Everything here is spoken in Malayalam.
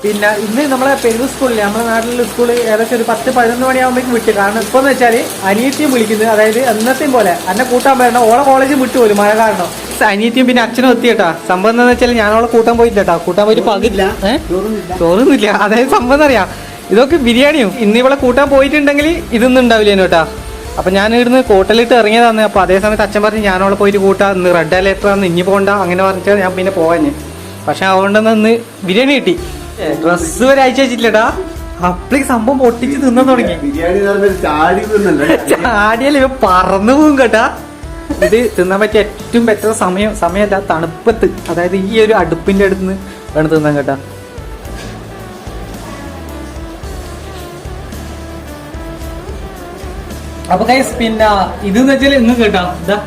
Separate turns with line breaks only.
പിന്നെ ഇന്ന് നമ്മളെ പെരു സ്കൂളിൽ നമ്മുടെ നാട്ടിലുള്ള സ്കൂളിൽ ഏകദേശം ഒരു 10-11 മണിയാകുമ്പോഴേക്കും വിട്ടു. കാരണം ഇപ്പൊ എന്ന് വെച്ചാൽ അനിയത്തിയും വിളിക്കുന്നത്, അതായത് എന്നത്തെയും പോലെ എന്നെ കൂട്ടാൻ പറ്റണം, ഓളെ കോളേജിൽ വിട്ടു പോലും മഴ കാരണം. അനിയത്തിയും പിന്നെ അച്ഛനും എത്തിയിട്ടാ. സംഭവം എന്താണെന്ന് വെച്ചാൽ ഞാൻ അവളെ കൂട്ടാൻ പോയിട്ടാ. കൂട്ടാൻ പോയിട്ട് പകില്ല, ചോറൊന്നുമില്ല. അതായത് സംഭവം എന്താ അറിയാം, ഇതൊക്കെ ബിരിയാണിയും. ഇന്ന് ഇവളെ കൂട്ടാൻ പോയിട്ടുണ്ടെങ്കിൽ ഇതൊന്നും ഉണ്ടാവില്ലേനു കേട്ടാ. അപ്പൊ ഞാൻ ഇവിടുന്ന് കോട്ടലിട്ട് ഇറങ്ങിയതാണ്. അപ്പൊ അതേ സമയത്ത് അച്ഛൻ പറഞ്ഞ് ഞാനവളെ പോയിട്ട് കൂട്ടാ, ഇന്ന് റെഡ് അലേർട്ട് ആണ്, ഇനി പോകണ്ട അങ്ങനെ പറഞ്ഞാൽ ഞാൻ പിന്നെ പോവാഞ്ഞ്. പക്ഷെ അതുകൊണ്ടെന്ന് ഇന്ന് ബിരിയാണി കിട്ടി. ഡ്രസ് വരെ അയച്ചു വെച്ചിട്ടില്ലടാ. അപ്പളേക്ക് സംഭവം പൊട്ടിച്ച് തിന്നാൻ തുടങ്ങി. ചാടിയല്ല ഇവ പറന്നു പോകും കേട്ടാ. ഇത് തിന്നാൻ പറ്റിയ ഏറ്റവും ബെറ്റർ സമയമല്ല, തണുപ്പത്ത്. അതായത് ഈ ഒരു അടുപ്പിന്റെ അടുത്ത് നിന്ന് വേണം തിന്നാൻ കേട്ടാ. അപ്പൊ ഗൈസ് പിന്നെ ഇതെന്ന് വെച്ചാൽ ഇന്ന് കേട്ടാ ഇതാ